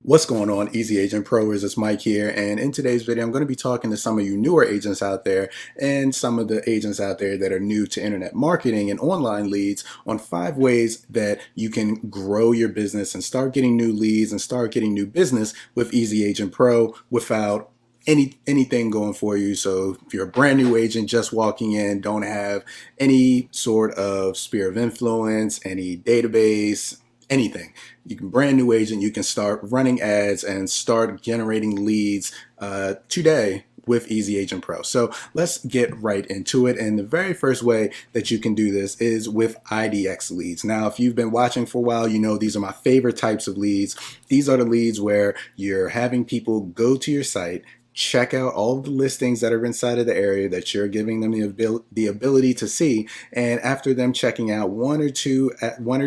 What's going on, Easy Agent Pros? It's Mike here, and in today's video I'm going to be talking to some of you newer agents out there and some of the agents out there that are new to internet marketing and online leads on 5 ways that you can grow your business and start getting new leads and start getting new business with Easy Agent Pro without anything going for you. So if you're a brand new agent just walking in, don't have any sort of sphere of influence, any database, anything, you can brand new agent, you can start running ads and start generating leads today with Easy Agent Pro. So let's get right into it. And the very first way that you can do this is with IDX leads. Now, if you've been watching for a while, you know these are my favorite types of leads. These are the leads where you're having people go to your site, check out all of the listings that are inside of the area that you're giving them the ability to see, and after them checking out one or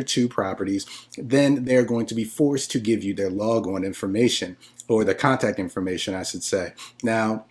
two properties, then they're going to be forced to give you their logon information, or the contact information, I should say. Now,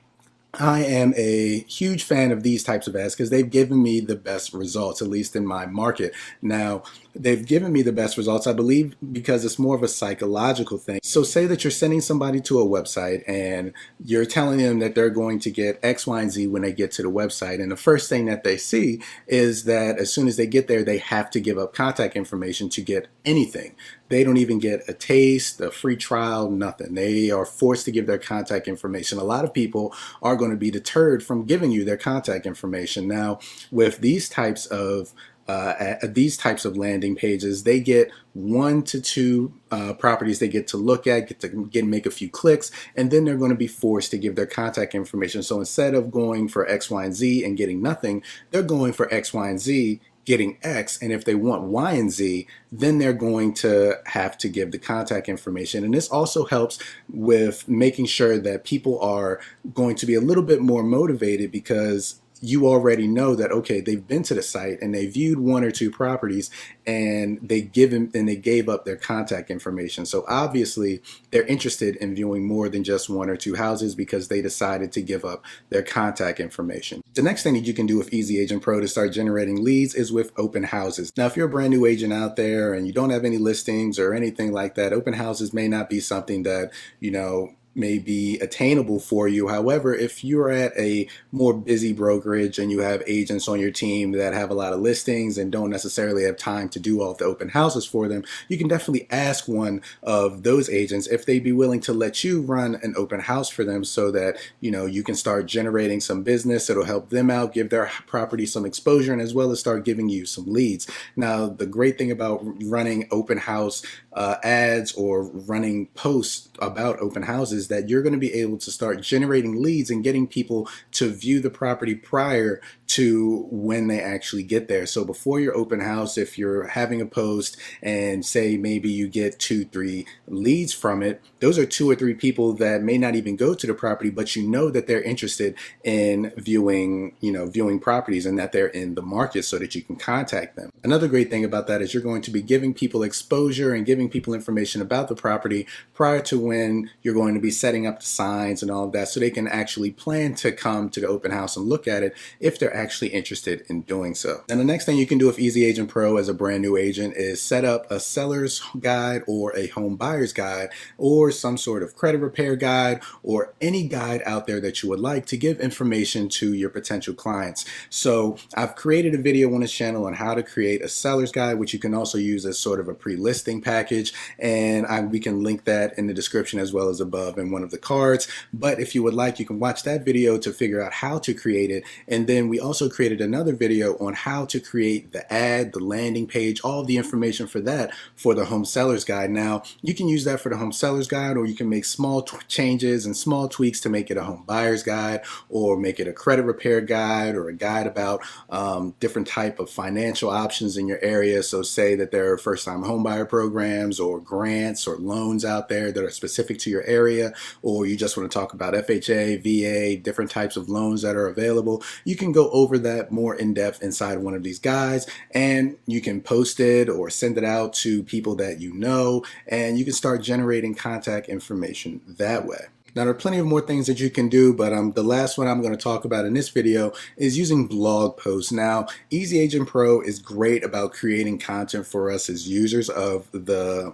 I am a huge fan of these types of ads because they've given me the best results, at least in my market. Now, they've given me the best results, I believe, because it's more of a psychological thing. So say that you're sending somebody to a website and you're telling them that they're going to get X, Y, and Z when they get to the website. And the first thing that they see is that as soon as they get there, they have to give up contact information to get anything. They don't even get a taste, a free trial, nothing. They are forced to give their contact information. A lot of people are going to be deterred from giving you their contact information. Now, with these types of landing pages, they get 1 to 2 properties they get to look at, make a few clicks, and then they're going to be forced to give their contact information. So instead of going for X, Y, and Z and getting nothing, they're going for X, Y, and Z, getting X, and if they want Y and Z, then they're going to have to give the contact information. And this also helps with making sure that people are going to be a little bit more motivated, because you already know that, okay, they've been to the site and they viewed 1 or 2 properties and they gave up their contact information. So obviously they're interested in viewing more than just 1 or 2 houses because they decided to give up their contact information. The next thing that you can do with Easy Agent Pro to start generating leads is with open houses. Now, if you're a brand new agent out there and you don't have any listings or anything like that, open houses may not be something that, may be attainable for you. However, if you're at a more busy brokerage and you have agents on your team that have a lot of listings and don't necessarily have time to do all of the open houses for them, you can definitely ask one of those agents if they'd be willing to let you run an open house for them, so that you can start generating some business. It'll help them out, give their property some exposure, and as well as start giving you some leads. Now, the great thing about running open house ads or running posts about open houses, that you're going to be able to start generating leads and getting people to view the property prior to when they actually get there. So before your open house, if you're having a post and say maybe you get 2-3 leads from it, those are 2 or 3 people that may not even go to the property, but that they're interested in viewing properties and that they're in the market, so that you can contact them. Another great thing about that is you're going to be giving people exposure and giving people information about the property prior to when you're going to be setting up the signs and all of that, so they can actually plan to come to the open house and look at it if they're actually interested in doing so. And the next thing you can do with Easy Agent Pro as a brand new agent is set up a seller's guide or a home buyer's guide or some sort of credit repair guide or any guide out there that you would like to give information to your potential clients. So I've created a video on this channel on how to create a seller's guide, which you can also use as sort of a pre-listing package, and we can link that in the description as well as above in one of the cards. But if you would like, you can watch that video to figure out how to create it. And then we also created another video on how to create the ad, the landing page, all of the information for that for the home seller's guide. Now, you can use that for the home seller's guide, or you can make small changes and small tweaks to make it a home buyer's guide, or make it a credit repair guide, or a guide about different type of financial options in your area. So say that there are first-time home buyer programs or grants or loans out there that are specific to your area, or you just want to talk about FHA, VA, different types of loans that are available. You can go over that more in depth inside one of these guides, and you can post it or send it out to people that you know, and you can start generating contact information that way. Now, there are plenty of more things that you can do, but the last one I'm going to talk about in this video is using blog posts. Now, EasyAgentPro is great about creating content for us as users of the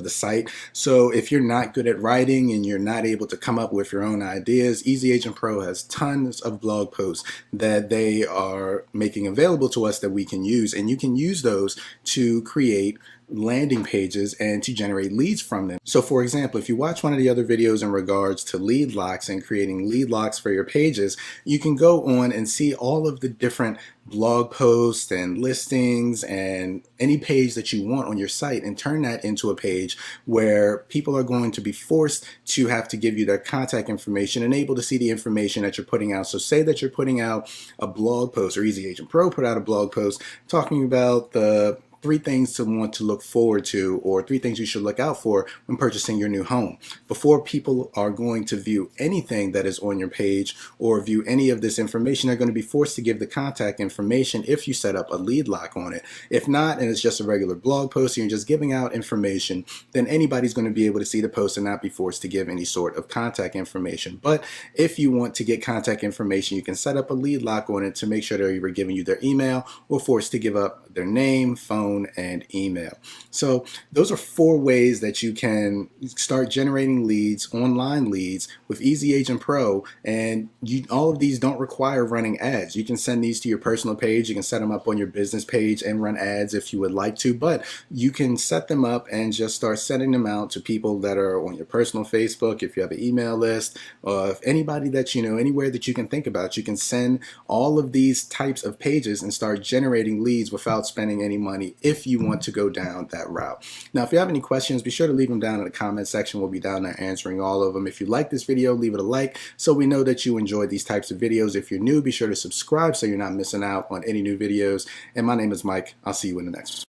site. So if you're not good at writing and you're not able to come up with your own ideas, EasyAgentPro has tons of blog posts that they are making available to us that we can use, and you can use those to create landing pages and to generate leads from them. So for example, if you watch one of the other videos in regards to lead locks and creating lead locks for your pages, you can go on and see all of the different blog posts and listings and any page that you want on your site and turn that into a page where people are going to be forced to have to give you their contact information and able to see the information that you're putting out. So say that you're putting out a blog post, or EasyAgentPro put out a blog post talking about the 3 things to want to look forward to, or 3 things you should look out for when purchasing your new home. Before people are going to view anything that is on your page or view any of this information, they're going to be forced to give the contact information if you set up a lead lock on it. If not, and it's just a regular blog post and you're just giving out information, then anybody's going to be able to see the post and not be forced to give any sort of contact information. But if you want to get contact information, you can set up a lead lock on it to make sure they're either giving you their email or forced to give up their name, phone, and email. So those are 4 ways that you can start generating leads, online leads, with EasyAgentPro, and all of these don't require running ads. You can send these to your personal page, you can set them up on your business page and run ads if you would like to, but you can set them up and just start sending them out to people that are on your personal Facebook, if you have an email list, or if anybody that you know, anywhere that you can think about. You can send all of these types of pages and start generating leads without spending any money if you want to go down that route. Now, if you have any questions, be sure to leave them down in the comment section. We'll be down there answering all of them. If you like this video, leave it a like so we know that you enjoy these types of videos. If you're new, be sure to subscribe so you're not missing out on any new videos. And my name is Mike. I'll see you in the next one.